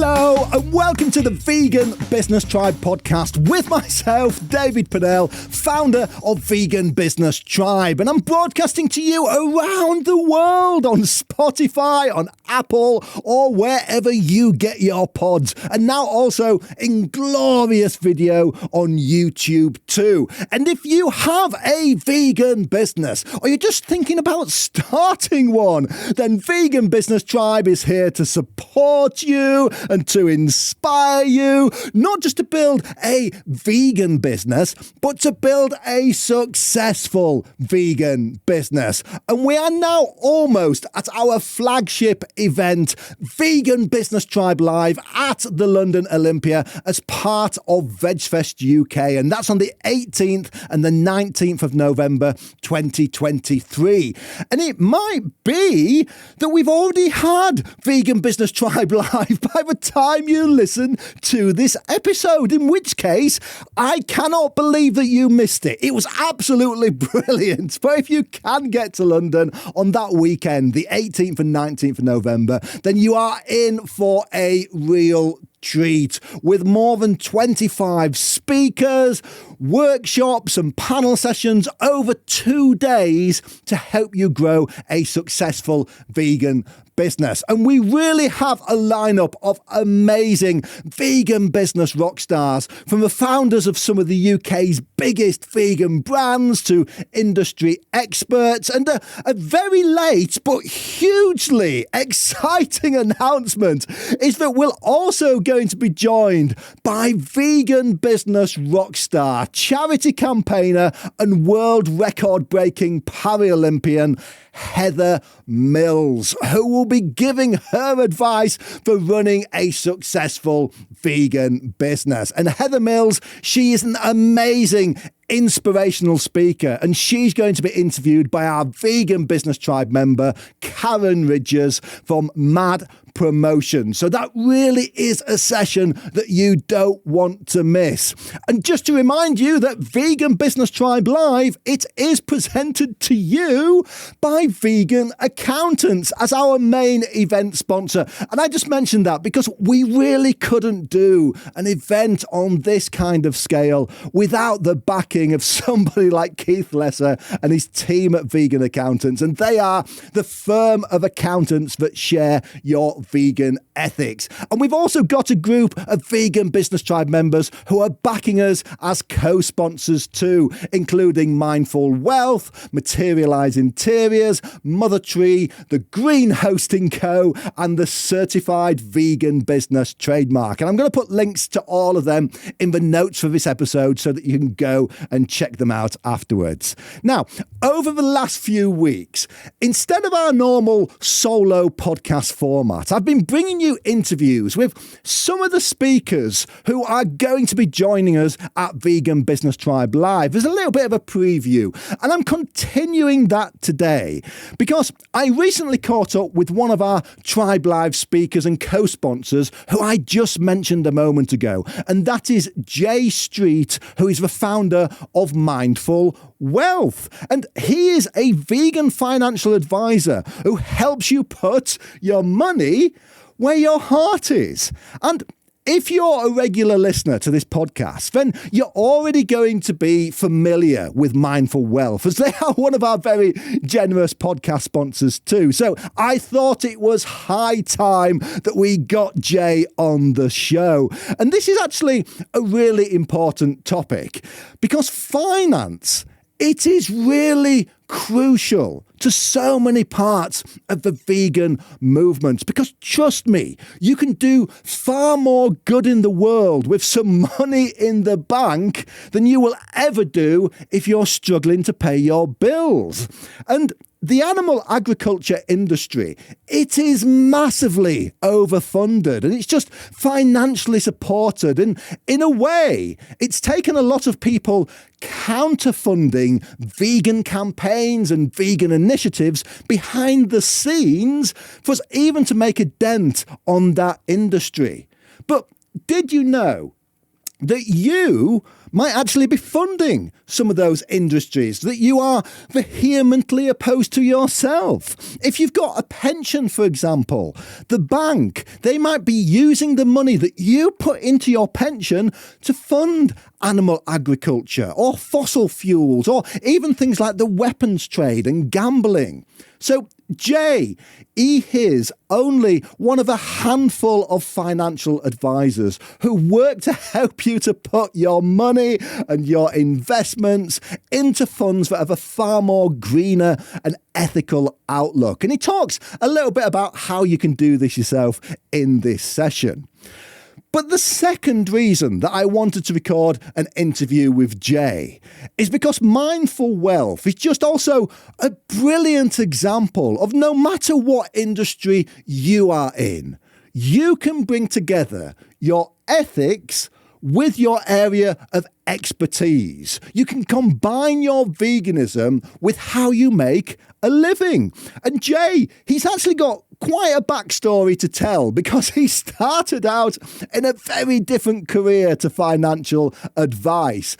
Hello and welcome to the Vegan Business Tribe podcast with myself, David Pennell, founder of Vegan Business Tribe. And I'm broadcasting to you around the world on Spotify, on Apple, or wherever you get your pods. And now also in glorious video on YouTube too. And if you have a vegan business or you're just thinking about starting one, then Vegan Business Tribe is here to support you and to inspire you, not just to build a vegan business, but to build a successful vegan business. And we are now almost at our flagship event, Vegan Business Tribe Live at the London Olympia as part of VegfestUK. And that's on the 18th and the 19th of November 2023. And it might be that we've already had Vegan Business Tribe Live by the time you listen to this episode, in which case I cannot believe that you missed it. It was absolutely brilliant. But if you can get to London on that weekend, the 18th and 19th of November, then you are in for a real treat with more than 25 speakers, workshops and panel sessions over 2 days to help you grow a successful vegan business. And we really have a lineup of amazing vegan business rock stars, from the founders of some of the UK's biggest vegan brands to industry experts. And a very late but hugely exciting announcement is that we're also going to be joined by vegan business rock star, charity campaigner and world record breaking Paralympian Heather Mills, who will be giving her advice for running a successful vegan business. And Heather Mills, she is an amazing inspirational speaker, and she's going to be interviewed by our Vegan Business Tribe member, Karen Ridgers from Mad Promotion. So that really is a session that you don't want to miss. And just to remind you that Vegan Business Tribe Live, it is presented to you by Vegan Accountants as our main event sponsor. And I just mentioned that because we really couldn't do an event on this kind of scale without the backing of somebody like Keith Lesser and his team at Vegan Accountants. And they are the firm of accountants that share your vegan ethics. And we've also got a group of Vegan Business Tribe members who are backing us as co-sponsors too, including Mindful Wealth, Materialise Interiors, Mother Tree, the Green Hosting Co, and the Certified Vegan Business Trademark. And I'm going to put links to all of them in the notes for this episode so that you can go and check them out afterwards. Now, over the last few weeks, instead of our normal solo podcast format, I've been bringing you interviews with some of the speakers who are going to be joining us at Vegan Business Tribe Live. There's a little bit of a preview, and I'm continuing that today because I recently caught up with one of our Tribe Live speakers and co-sponsors who I just mentioned a moment ago, and that is Jay Street, who is the founder of Mindful Wealth. And he is a vegan financial advisor who helps you put your money where your heart is. And if you're a regular listener to this podcast, then you're already going to be familiar with Mindful Wealth, as they are one of our very generous podcast sponsors too. So I thought it was high time that we got Jay on the show. And this is actually a really important topic because finance, it is really crucial to so many parts of the vegan movement, because trust me, you can do far more good in the world with some money in the bank than you will ever do if you're struggling to pay your bills. And the animal agriculture industry, it is massively overfunded and it's just financially supported. And in a way, it's taken a lot of people counterfunding vegan campaigns and vegan initiatives behind the scenes for us even to make a dent on that industry. But did you know that you might actually be funding some of those industries that you are vehemently opposed to yourself. If you've got a pension, for example, the bank, they might be using the money that you put into your pension to fund animal agriculture or fossil fuels or even things like the weapons trade and gambling. So Jay, he's only one of a handful of financial advisors who work to help you to put your money and your investments into funds that have a far more greener and ethical outlook. And he talks a little bit about how you can do this yourself in this session. But the second reason that I wanted to record an interview with Jay is because mindful wealth is just also a brilliant example of no matter what industry you are in, you can bring together your ethics with your area of expertise. You can combine your veganism with how you make a living. And Jay, he's actually got quite a backstory to tell because he started out in a very different career to financial advice.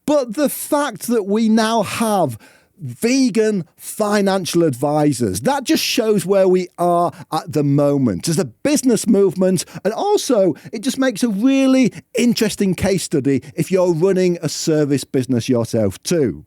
But the fact that we now have vegan financial advisors, that just shows where we are at the moment as a business movement. And also, it just makes a really interesting case study if you're running a service business yourself too.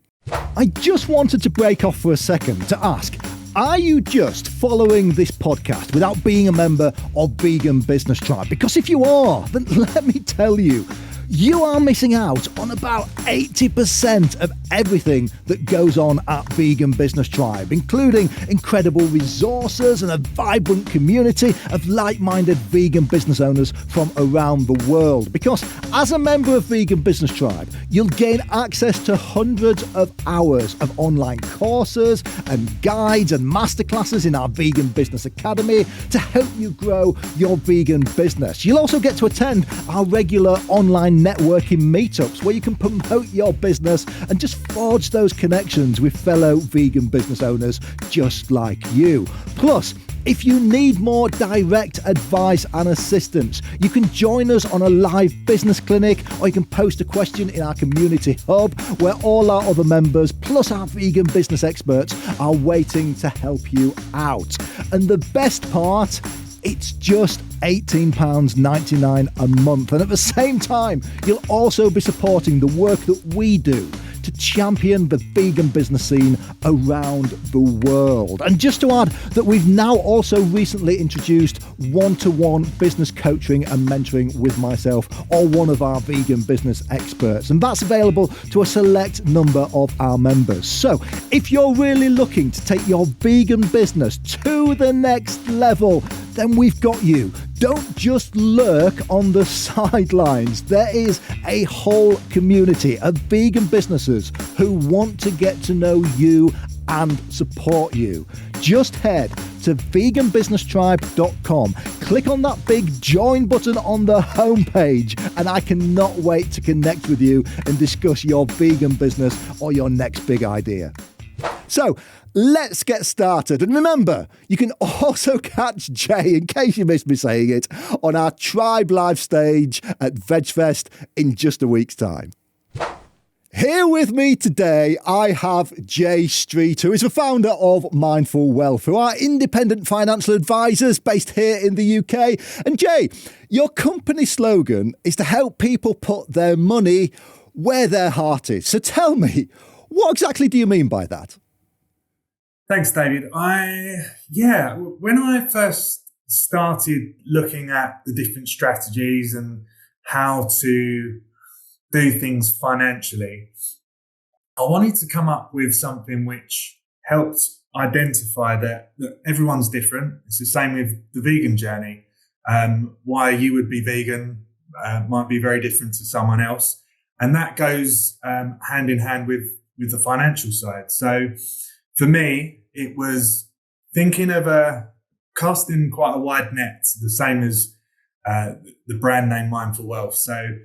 I just wanted to break off for a second to ask, are you just following this podcast without being a member of Vegan Business Tribe? Because if you are, then let me tell you, you are missing out on about 80% of everything that goes on at Vegan Business Tribe, including incredible resources and a vibrant community of like-minded vegan business owners from around the world. Because as a member of Vegan Business Tribe, you'll gain access to hundreds of hours of online courses and guides and masterclasses in our Vegan Business Academy to help you grow your vegan business. You'll also get to attend our regular online networking meetups where you can promote your business and just forge those connections with fellow vegan business owners just like you. Plus, if you need more direct advice and assistance, you can join us on a live business clinic, or you can post a question in our community hub where all our other members, plus our vegan business experts, are waiting to help you out. And the best part, it's just £18.99 a month. And at the same time, you'll also be supporting the work that we do to champion the vegan business scene around the world. And just to add that we've now also recently introduced one-to-one business coaching and mentoring with myself or one of our vegan business experts. And that's available to a select number of our members. So if you're really looking to take your vegan business to the next level, then we've got you. Don't just lurk on the sidelines. There is a whole community of vegan businesses who want to get to know you and support you. Just head to veganbusinesstribe.com, click on that big join button on the homepage, and I cannot wait to connect with you and discuss your vegan business or your next big idea. So let's get started. And remember, you can also catch Jay, in case you missed me saying it, on our Tribe Live stage at VegFest in just a week's time. Here with me today, I have Jay Street, who is the founder of Mindful Wealth, who are independent financial advisors based here in the UK. And Jay, your company slogan is to help people put their money where their heart is. So tell me, what exactly do you mean by that? Thanks, David. When I first started looking at the different strategies and how to do things financially, I wanted to come up with something which helped identify that everyone's different. It's the same with the vegan journey. Why you would be vegan might be very different to someone else. And that goes hand in hand with the financial side. So for me, it was thinking of casting quite a wide net, the same as the brand name Mindful Wealth. So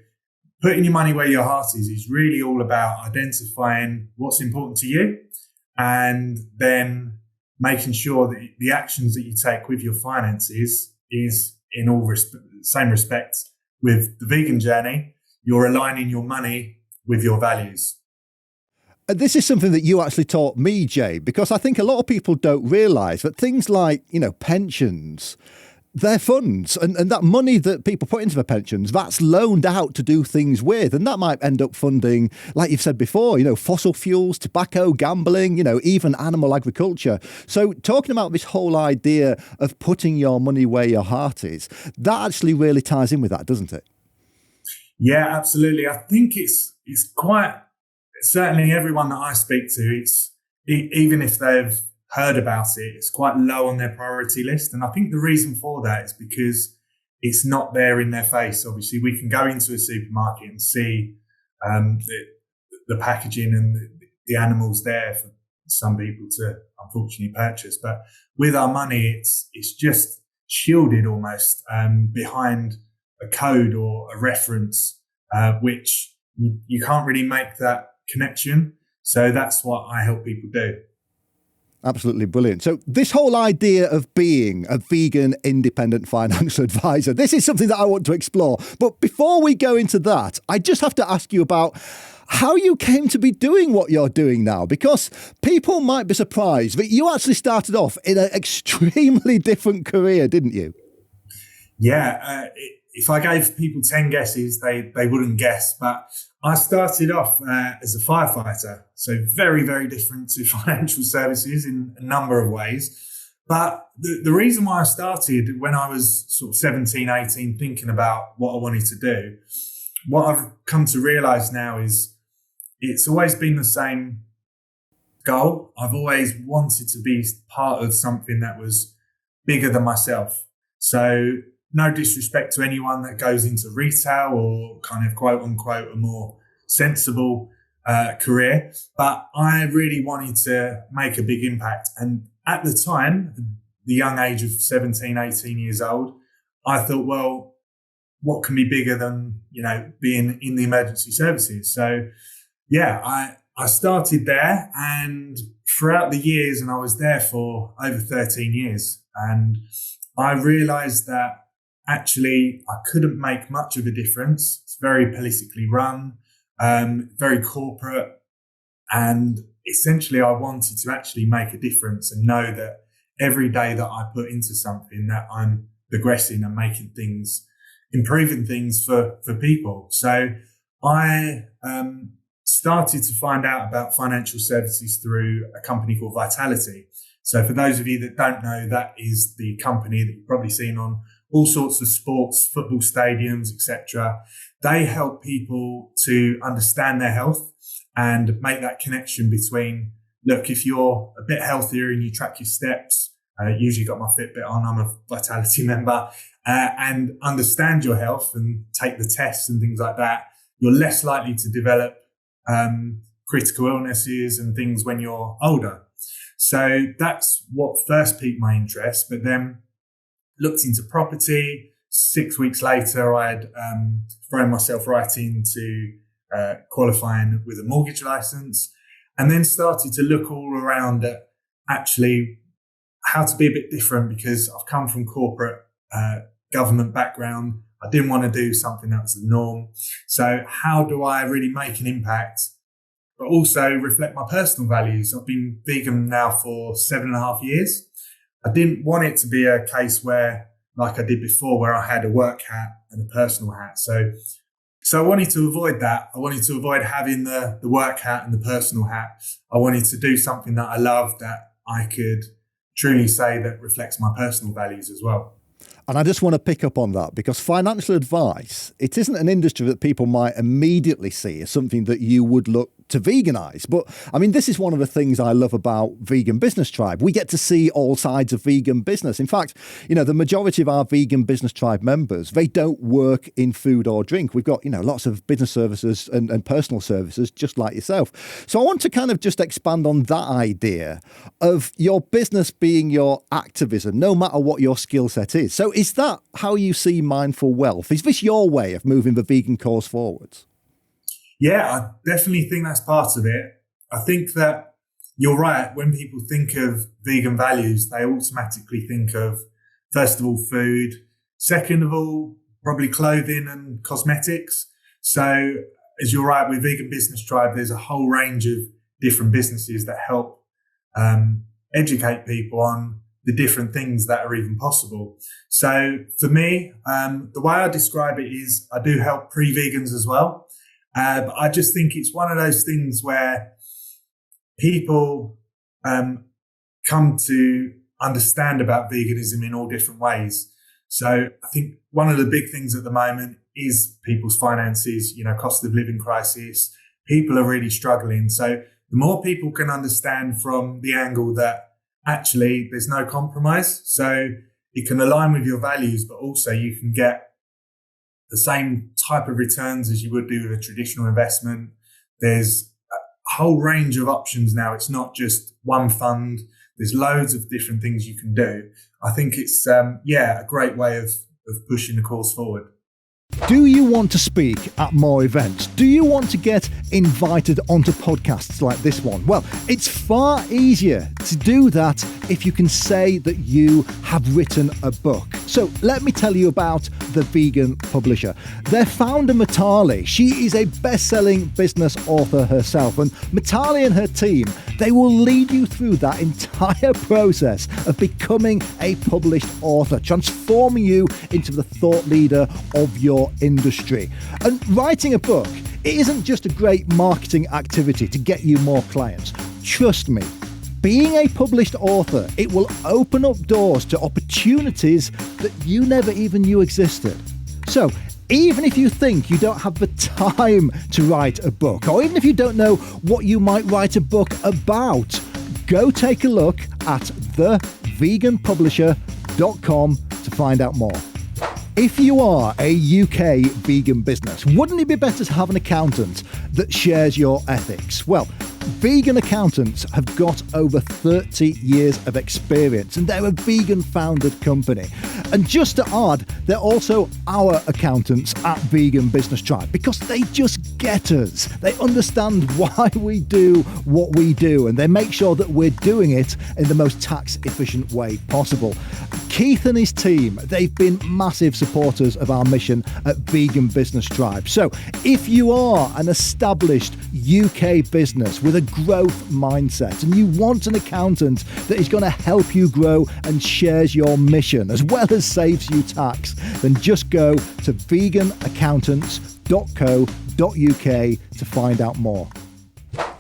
putting your money where your heart is really all about identifying what's important to you and then making sure that the actions that you take with your finances is in all same respect with the vegan journey. You're aligning your money with your values. And this is something that you actually taught me, Jay, because I think a lot of people don't realise that things like, pensions, they're funds, and that money that people put into the pensions, that's loaned out to do things with, and that might end up funding, like you've said before, fossil fuels, tobacco, gambling, even animal agriculture. So talking about this whole idea of putting your money where your heart is, that actually really ties in with that, doesn't it? Yeah, absolutely. I think it's quite, certainly everyone that I speak to, even if they've heard about it, it's quite low on their priority list. And I think the reason for that is because it's not there in their face. Obviously, we can go into a supermarket and see the packaging and the animals there for some people to unfortunately purchase. But with our money, it's just shielded almost behind a code or a reference, which you can't really make that connection. So that's what I help people do. Absolutely brilliant. So this whole idea of being a vegan independent financial advisor, this is something that I want to explore. But before we go into that, I just have to ask you about how you came to be doing what you're doing now, because people might be surprised that you actually started off in an extremely different career, didn't you? Yeah. If I gave people 10 guesses, they wouldn't guess. But I started off as a firefighter, so very, very different to financial services in a number of ways. But the reason why I started when I was sort of 17, 18, thinking about what I wanted to do, what I've come to realise now is it's always been the same goal. I've always wanted to be part of something that was bigger than myself. So no disrespect to anyone that goes into retail or kind of quote unquote a more sensible career, but I really wanted to make a big impact. And at the time, the young age of 17, 18 years old, I thought, well, what can be bigger than, being in the emergency services? So yeah, I started there, and throughout the years, and I was there for over 13 years, and I realized that actually, I couldn't make much of a difference. It's very politically run, very corporate. And essentially, I wanted to actually make a difference and know that every day that I put into something, that I'm progressing and making things, improving things for people. So I started to find out about financial services through a company called Vitality. So for those of you that don't know, that is the company that you've probably seen on all sorts of sports, football stadiums, etc. They help people to understand their health and make that connection between, look, if you're a bit healthier and you track your steps, usually got my Fitbit on, I'm a Vitality member, and understand your health and take the tests and things like that, you're less likely to develop critical illnesses and things when you're older. So that's what first piqued my interest, but then looked into property. 6 weeks later, I had thrown myself right into qualifying with a mortgage license, and then started to look all around at actually how to be a bit different, because I've come from corporate government background. I didn't want to do something that was the norm. So how do I really make an impact, but also reflect my personal values? I've been vegan now for 7.5 years. I didn't want it to be a case where, like I did before, where I had a work hat and a personal hat. So I wanted to avoid that. I wanted to avoid having the work hat and the personal hat. I wanted to do something that I loved, that I could truly say that reflects my personal values as well. And I just want to pick up on that, because financial advice, it isn't an industry that people might immediately see as something that you would look to veganise. But I mean, this is one of the things I love about Vegan Business Tribe. We get to see all sides of vegan business. In fact, the majority of our Vegan Business Tribe members, they don't work in food or drink. We've got, lots of business services and personal services, just like yourself. So I want to kind of just expand on that idea of your business being your activism, no matter what your skill set is. So is that how you see mindful wealth? Is this your way of moving the vegan cause forwards? Yeah, I definitely think that's part of it. I think that you're right. When people think of vegan values, they automatically think of, first of all, food. Second of all, probably clothing and cosmetics. So as you're right, with Vegan Business Tribe, there's a whole range of different businesses that help educate people on the different things that are even possible. So for me, the way I describe it is I do help pre-vegans as well. But I just think it's one of those things where people come to understand about veganism in all different ways. So I think one of the big things at the moment is people's finances, cost of living crisis. People are really struggling. So the more people can understand from the angle that actually there's no compromise, so it can align with your values, but also you can get the same type of returns as you would do with a traditional investment. There's a whole range of options now. It's not just one fund. There's loads of different things you can do. I think it's, a great way of pushing the cause forward. Do you want to speak at more events? Do you want to get invited onto podcasts like this one? Well, it's far easier to do that if you can say that you have written a book. So let me tell you about The Vegan Publisher. Their founder, Mitali, she is a best-selling business author herself. And Mitali and her team, they will lead you through that entire process of becoming a published author, transforming you into the thought leader of your industry. And writing a book, it isn't just a great marketing activity to get you more clients. Trust me, being a published author, it will open up doors to opportunities that you never even knew existed. So even if you think you don't have the time to write a book, or even if you don't know what you might write a book about, go take a look at theveganpublisher.com to find out more. If you are a UK vegan business, wouldn't it be better to have an accountant that shares your ethics? Well, vegan accountants have got over 30 years of experience and they're a vegan founded company. And just to add, they're also our accountants at Vegan Business Tribe because they just get us. They understand why we do what we do and they make sure that we're doing it in the most tax efficient way possible. Keith and his team, they've been massive supporters of our mission at Vegan Business Tribe. So if you are an established UK business with a growth mindset and you want an accountant that is going to help you grow and shares your mission as well as saves you tax, then just go to veganaccountants.co.uk to find out more.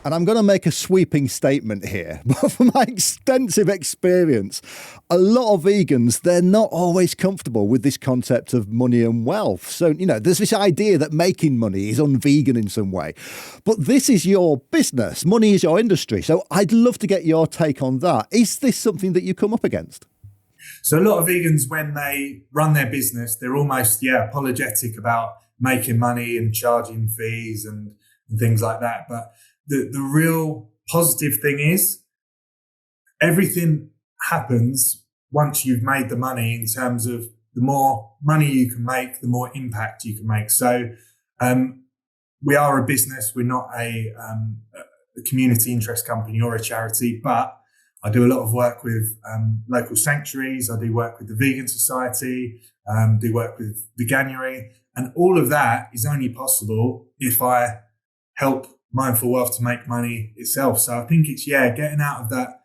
And I'm going to make a sweeping statement here, but from my extensive experience, a lot of vegans, they're not always comfortable with this concept of money and wealth. So, there's this idea that making money is un-vegan in some way. But this is your business. Money is your industry. So I'd love to get your take on that. Is this something that you come up against? So a lot of vegans, when they run their business, they're almost, apologetic about making money and charging fees and things like that. But the real positive thing is everything happens once you've made the money in terms of the more money you can make, the more impact you can make. So we are a business. We're not a community interest company or a charity, but I do a lot of work with local sanctuaries. I do work with the Vegan Society, do work with Veganuary. And all of that is only possible if I help Mindful Wealth to make money itself. So I think it's, getting out of that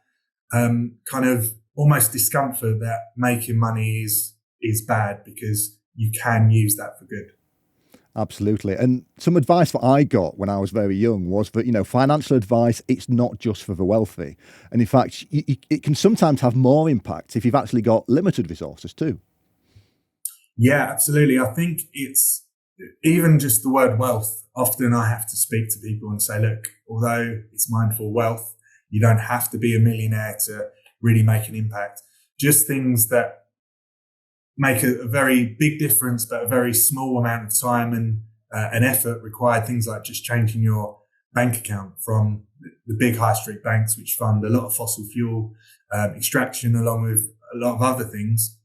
kind of almost discomfort that making money is bad, because you can use that for good. Absolutely. And some advice that I got when I was very young was that, financial advice, it's not just for the wealthy. And in fact, it can sometimes have more impact if you've actually got limited resources too. Yeah, absolutely. I think it's even just the word wealth. Often I have to speak to people and say, look, although it's mindful wealth, you don't have to be a millionaire to really make an impact. Just things that make a very big difference, but a very small amount of time and effort required. Things like just changing your bank account from the big high street banks, which fund a lot of fossil fuel extraction, along with a lot of other things,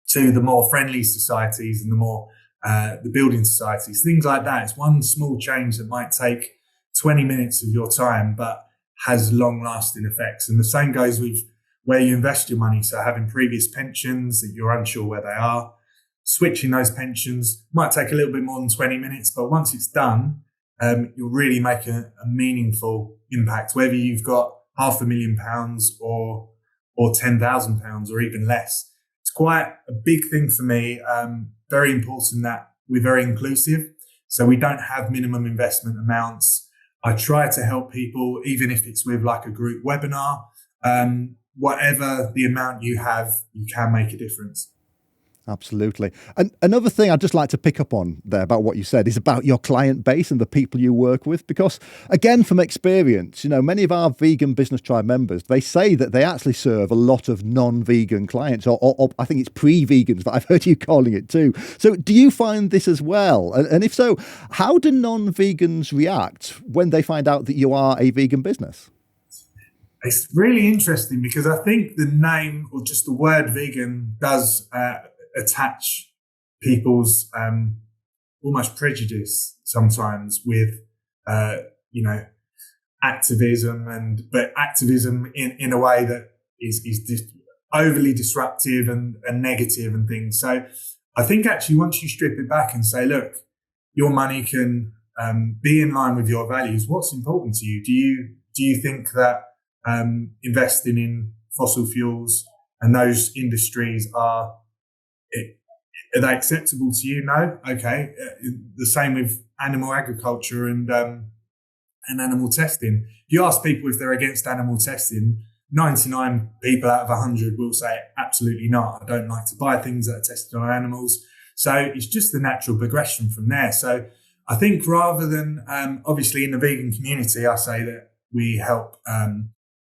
to the more friendly societies and the more the building societies, things like that. It's one small change that might take 20 minutes of your time, but has long lasting effects. And the same goes with where you invest your money. So having previous pensions that you're unsure where they are, switching those pensions might take a little bit more than 20 minutes, but once it's done, you'll really make a meaningful impact, whether you've got £500,000 or £10,000 or even less. It's quite a big thing for me. Very important that we're very inclusive. So we don't have minimum investment amounts. I try to help people, even if it's with like a group webinar, whatever the amount you have, you can make a difference. Absolutely. And another thing I'd just like to pick up on there about what you said is about your client base and the people you work with, because again, from experience, many of our Vegan Business Tribe members, they say that they actually serve a lot of non-vegan clients, or I think it's pre-vegans that I've heard you calling it too. So do you find this as well? And if so, how do non-vegans react when they find out that you are a vegan business? It's really interesting because I think the name or just the word vegan does attach people's almost prejudice sometimes with activism, but activism in a way that is overly disruptive and negative and things. So I think actually once you strip it back and say, look, your money can be in line with your values. What's important to you? Do you think that investing in fossil fuels and those industries are they acceptable to you? No? Okay. The same with animal agriculture and animal testing. If you ask people if they're against animal testing, 99 people out of 100 will say absolutely not. I don't like to buy things that are tested on animals. So it's just the natural progression from there. So I think rather than, obviously in the vegan community, I say that we help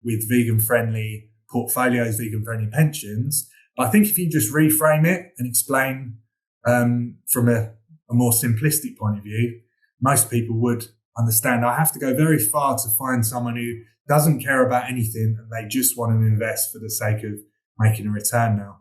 with vegan-friendly portfolios, vegan-friendly pensions. But I think if you just reframe it and explain from a more simplistic point of view, most people would understand. I have to go very far to find someone who doesn't care about anything and they just want to invest for the sake of making a return now.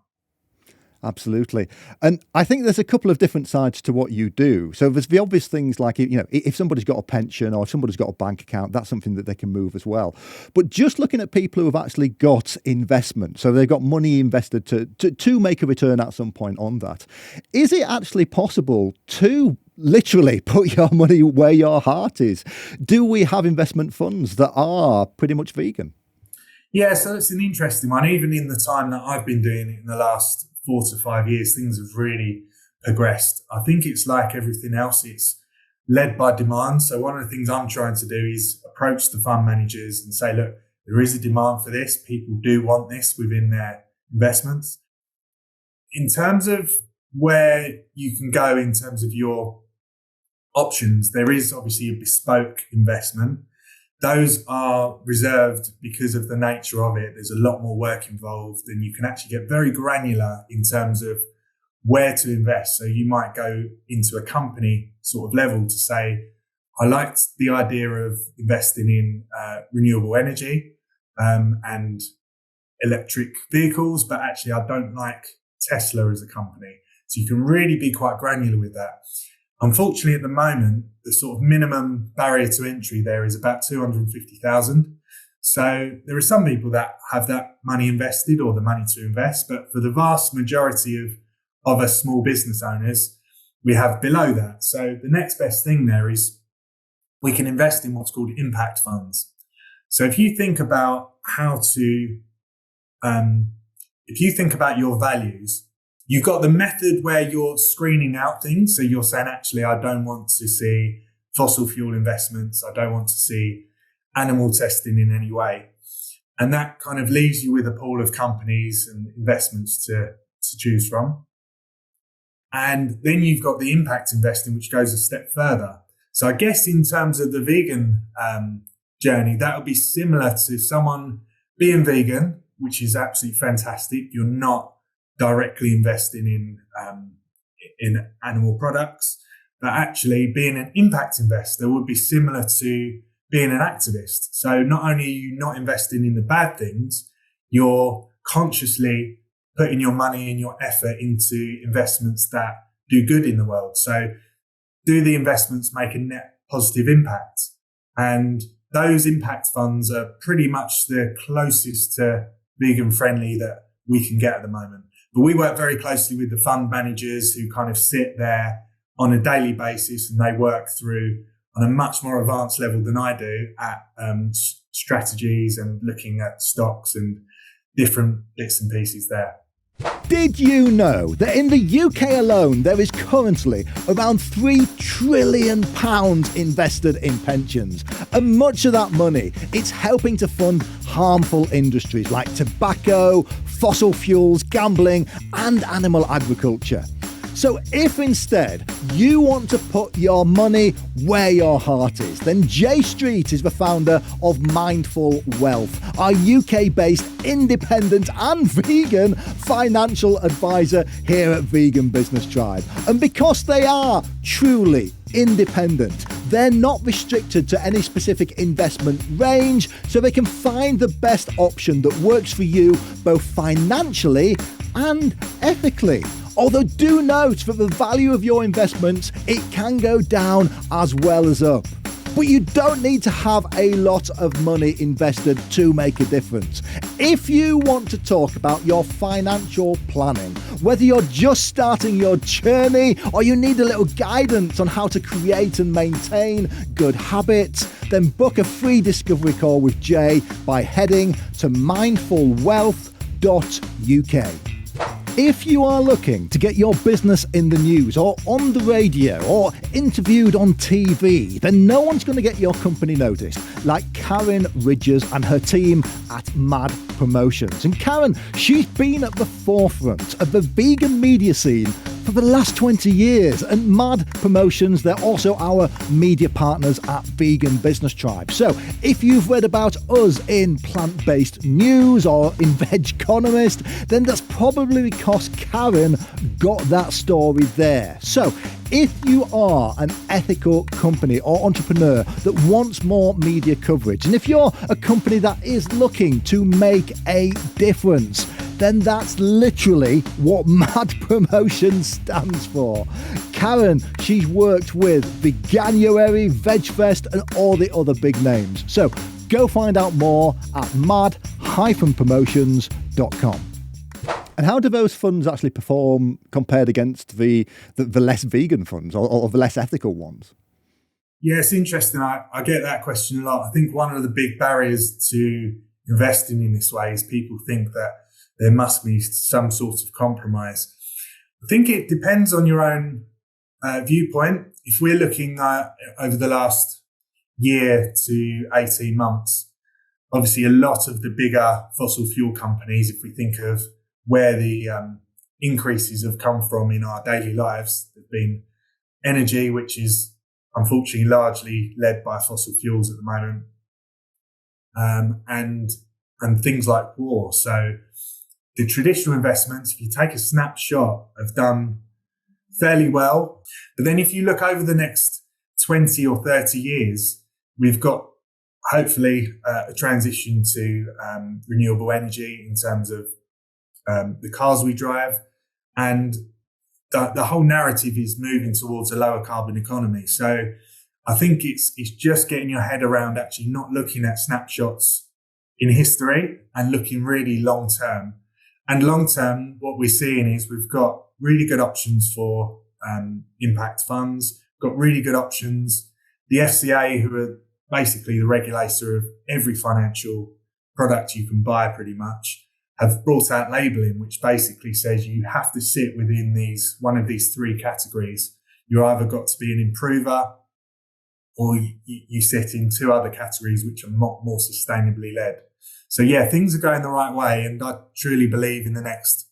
Absolutely. And I think there's a couple of different sides to what you do. So there's the obvious things like, if somebody's got a pension or if somebody's got a bank account, that's something that they can move as well. But just looking at people who have actually got investment, so they've got money invested to make a return at some point on that. Is it actually possible to literally put your money where your heart is? Do we have investment funds that are pretty much vegan? Yeah, so it's an interesting one. Even in the time that I've been doing it in the last 4 to 5 years, things have really progressed. I think it's like everything else, it's led by demand. So one of the things I'm trying to do is approach the fund managers and say, look, there is a demand for this. People do want this within their investments. In terms of where you can go in terms of your options, there is obviously a bespoke investment. Those are reserved because of the nature of it. There's a lot more work involved and you can actually get very granular in terms of where to invest. So you might go into a company sort of level to say, I liked the idea of investing in renewable energy and electric vehicles, but actually I don't like Tesla as a company. So you can really be quite granular with that. Unfortunately, at the moment, the sort of minimum barrier to entry there is about 250,000. So there are some people that have that money invested or the money to invest, but for the vast majority of us small business owners, we have below that. So the next best thing there is we can invest in what's called impact funds. So if you think about if you think about your values, you've got the method where you're screening out things. So you're saying, actually, I don't want to see fossil fuel investments. I don't want to see animal testing in any way. And that kind of leaves you with a pool of companies and investments to choose from. And then you've got the impact investing, which goes a step further. So I guess in terms of the vegan journey, that would be similar to someone being vegan, which is absolutely fantastic. You're not directly investing in animal products, but actually being an impact investor would be similar to being an activist. So not only are you not investing in the bad things, you're consciously putting your money and your effort into investments that do good in the world. So do the investments make a net positive impact? And those impact funds are pretty much the closest to vegan friendly that we can get at the moment. But we work very closely with the fund managers who kind of sit there on a daily basis and they work through on a much more advanced level than I do at strategies and looking at stocks and different bits and pieces there. Did you know that in the UK alone there is currently around £3 trillion invested in pensions? And much of that money, it's helping to fund harmful industries like tobacco, fossil fuels, gambling and animal agriculture. So if instead you want to put your money where your heart is, then Jay Street is the founder of Mindful Wealth, our UK-based independent and vegan financial advisor here at Vegan Business Tribe. And because they are truly independent, they're not restricted to any specific investment range, so they can find the best option that works for you both financially and ethically. Although do note that the value of your investments, it can go down as well as up. But you don't need to have a lot of money invested to make a difference. If you want to talk about your financial planning, whether you're just starting your journey or you need a little guidance on how to create and maintain good habits, then book a free discovery call with Jay by heading to mindfulwealth.uk. If you are looking to get your business in the news or on the radio or interviewed on TV, then no one's going to get your company noticed like Karen Ridgers and her team at Mad Promotions. And Karen, she's been at the forefront of the vegan media scene for the last 20 years. And Mad Promotions, they're also our media partners at Vegan Business Tribe. So if you've read about us in plant-based news or in Vegconomist, then that's probably because Karen got that story there. So if you are an ethical company or entrepreneur that wants more media coverage, and if you're a company that is looking to make a difference, then that's literally what Mad Promotions stands for. Karen, she's worked with Veganuary, VegFest and all the other big names. So go find out more at mad-promotions.com. And how do those funds actually perform compared against the less vegan funds or the less ethical ones? Yeah, it's interesting. I get that question a lot. I think one of the big barriers to investing in this way is people think that there must be some sort of compromise. I think it depends on your own viewpoint. If we're looking over the last year to 18 months, obviously a lot of the bigger fossil fuel companies, if we think of where the increases have come from in our daily lives, there's been energy, which is unfortunately largely led by fossil fuels at the moment, and things like war. So the traditional investments, if you take a snapshot, have done fairly well. But then if you look over the next 20 or 30 years, we've got hopefully a transition to renewable energy in terms of the cars we drive. And the whole narrative is moving towards a lower carbon economy. So I think it's just getting your head around actually not looking at snapshots in history and looking really long term. And long term, what we're seeing is we've got really good options for impact funds, got really good options. The FCA, who are basically the regulator of every financial product you can buy pretty much, have brought out labelling, which basically says you have to sit within one of these three categories. You've either got to be an improver or you sit in two other categories, which are more sustainably led. So yeah, things are going the right way. And I truly believe in the next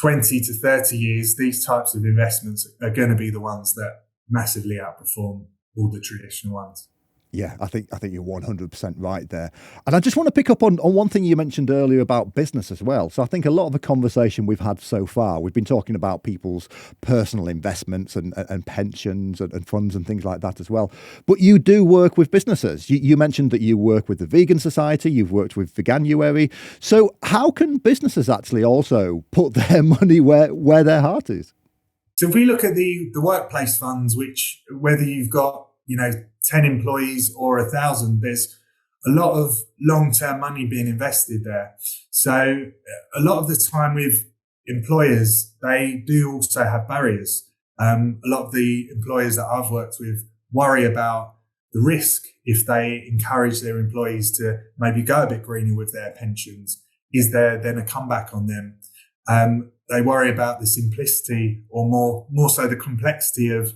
20 to 30 years, these types of investments are going to be the ones that massively outperform all the traditional ones. Yeah, I think you're 100% right there. And I just want to pick up on one thing you mentioned earlier about business as well. So I think a lot of the conversation we've had so far, we've been talking about people's personal investments and pensions and funds and things like that as well. But you do work with businesses. You mentioned that you work with the Vegan Society, you've worked with Veganuary. So how can businesses actually also put their money where their heart is? So if we look at the workplace funds, which whether you've got 10 employees or 1,000, there's a lot of long-term money being invested there. So a lot of the time with employers, they do also have barriers. A lot of the employers that I've worked with worry about the risk if they encourage their employees to maybe go a bit greener with their pensions. Is there then a comeback on them? They worry about the simplicity, or more so the complexity of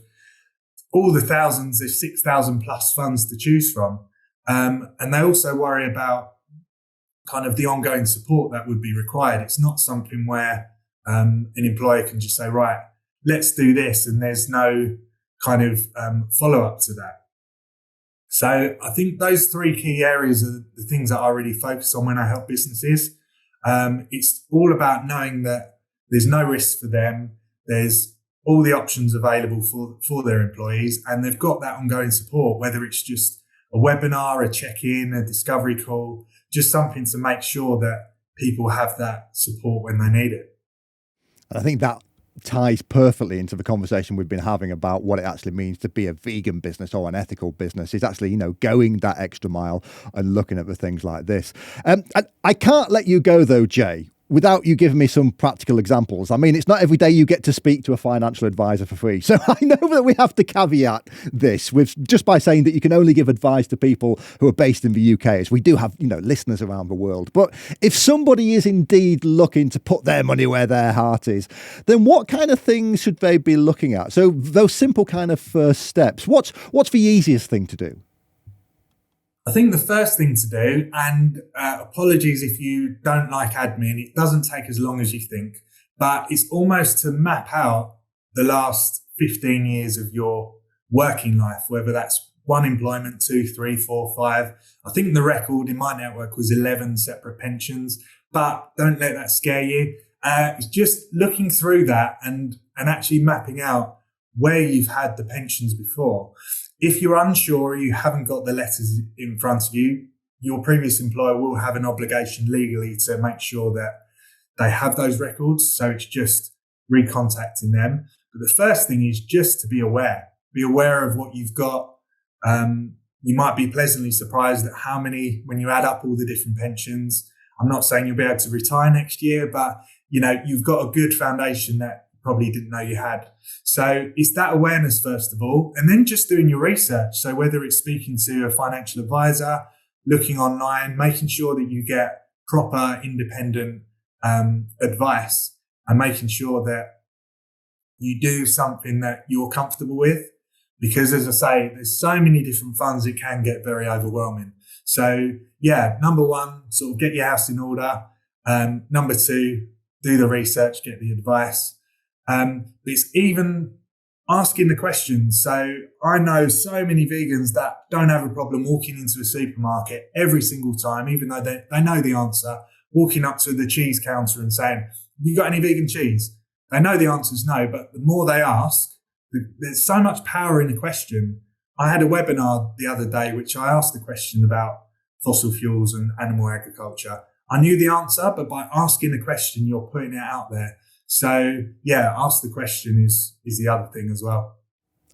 all the thousands, there's 6,000 plus funds to choose from. And they also worry about kind of the ongoing support that would be required. It's not something where an employer can just say, right, let's do this, and there's no kind of follow-up to that. So I think those three key areas are the things that I really focus on when I help businesses. It's all about knowing that there's no risk for them. There's all the options available for their employees, and they've got that ongoing support, whether it's just a webinar, a check-in, a discovery call, just something to make sure that people have that support when they need it. I think that ties perfectly into the conversation we've been having about what it actually means to be a vegan business or an ethical business. Is actually, going that extra mile and looking at the things like this. And I can't let you go though, Jay, without you giving me some practical examples. I mean, it's not every day you get to speak to a financial advisor for free. So I know that we have to caveat this with just by saying that you can only give advice to people who are based in the UK, as we do have, listeners around the world. But if somebody is indeed looking to put their money where their heart is, then what kind of things should they be looking at? So those simple kind of first steps, what's the easiest thing to do? I think the first thing to do, and apologies if you don't like admin, it doesn't take as long as you think, but it's almost to map out the last 15 years of your working life, whether that's one employment, 2, 3, 4, 5. I think the record in my network was 11 separate pensions, but don't let that scare you. It's just looking through that and actually mapping out where you've had the pensions before. If you're unsure, you haven't got the letters in front of you, your previous employer will have an obligation legally to make sure that they have those records. So it's just recontacting them. But the first thing is just to be aware. Be aware of what you've got. You might be pleasantly surprised at how many, when you add up all the different pensions. I'm not saying you'll be able to retire next year, but you've got a good foundation that probably didn't know you had. So it's that awareness first of all, and then just doing your research. So whether it's speaking to a financial advisor, looking online, making sure that you get proper independent advice, and making sure that you do something that you're comfortable with. Because as I say, there's so many different funds, it can get very overwhelming. So number one, sort of get your house in order. Number two, do the research, get the advice. It's even asking the questions. So I know so many vegans that don't have a problem walking into a supermarket every single time, even though they know the answer, walking up to the cheese counter and saying, "Have you got any vegan cheese?" They know the answer is no, but the more they ask, there's so much power in a question. I had a webinar the other day, which I asked the question about fossil fuels and animal agriculture. I knew the answer, but by asking the question, you're putting it out there. So ask the question is the other thing as well.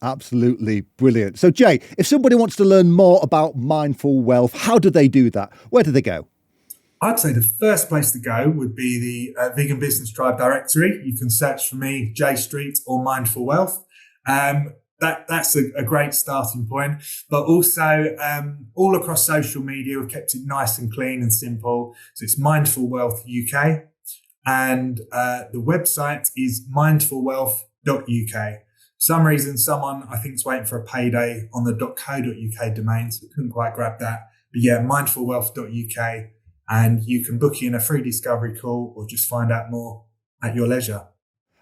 Absolutely brilliant. So Jay, if somebody wants to learn more about mindful wealth, how do they do that? Where do they go? I'd say the first place to go would be the Vegan Business Tribe directory. You can search for me, Jay Street or Mindful Wealth. That's a great starting point. But also all across social media, we've kept it nice and clean and simple. So it's Mindful Wealth UK. And the website is mindfulwealth.uk. For some reason, someone I think is waiting for a payday on the .co.uk domain, so couldn't quite grab that. But mindfulwealth.uk, and you can book in a free discovery call or just find out more at your leisure.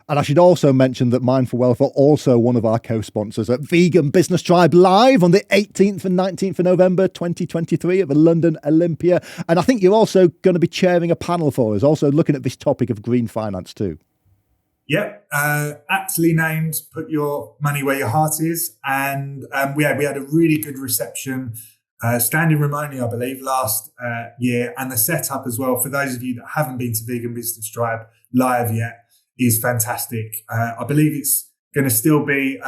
And I should also mention that Mindful Wealth are also one of our co-sponsors at Vegan Business Tribe Live on the 18th and 19th of November 2023 at the London Olympia. And I think you're also going to be chairing a panel for us, also looking at this topic of green finance too. Yep, aptly named Put Your Money Where Your Heart Is. And we had a really good reception, standing room only, I believe, last year. And the setup as well, for those of you that haven't been to Vegan Business Tribe Live yet, is fantastic. I believe it's going to still be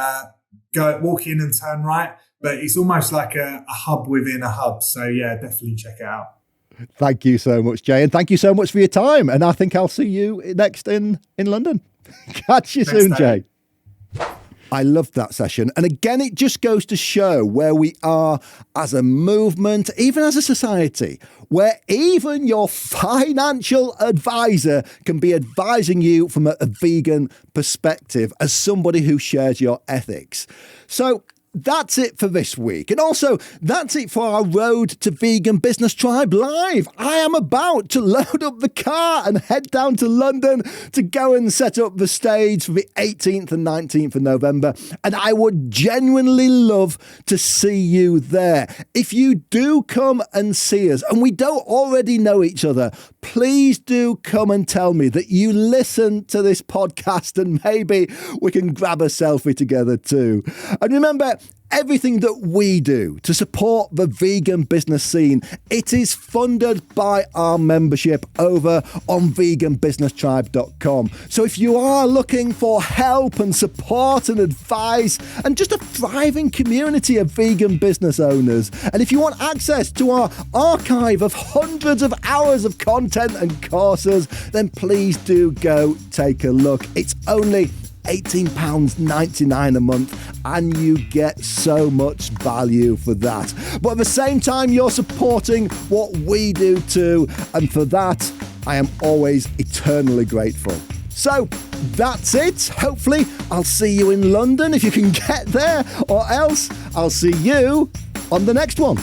walk in and turn right, but it's almost like a hub within a hub. So definitely check it out. Thank you so much, Jay, and thank you so much for your time. And I think I'll see you next in London. Catch you soon, Jay. I loved that session. And again, it just goes to show where we are as a movement, even as a society, where even your financial advisor can be advising you from a vegan perspective as somebody who shares your ethics. So that's it for this week. And also, that's it for our Road to Vegan Business Tribe Live. I am about to load up the car and head down to London to go and set up the stage for the 18th and 19th of November. And I would genuinely love to see you there. If you do come and see us, and we don't already know each other, please do come and tell me that you listen to this podcast, and maybe we can grab a selfie together too. And remember, everything that we do to support the vegan business scene, it is funded by our membership over on veganbusinesstribe.com. So if you are looking for help and support and advice and just a thriving community of vegan business owners, and if you want access to our archive of hundreds of hours of content and courses, then please do go take a look. It's only £18.99 a month, and you get so much value for that. But at the same time, you're supporting what we do too, and for that, I am always eternally grateful. So that's it. Hopefully, I'll see you in London if you can get there, or else I'll see you on the next one.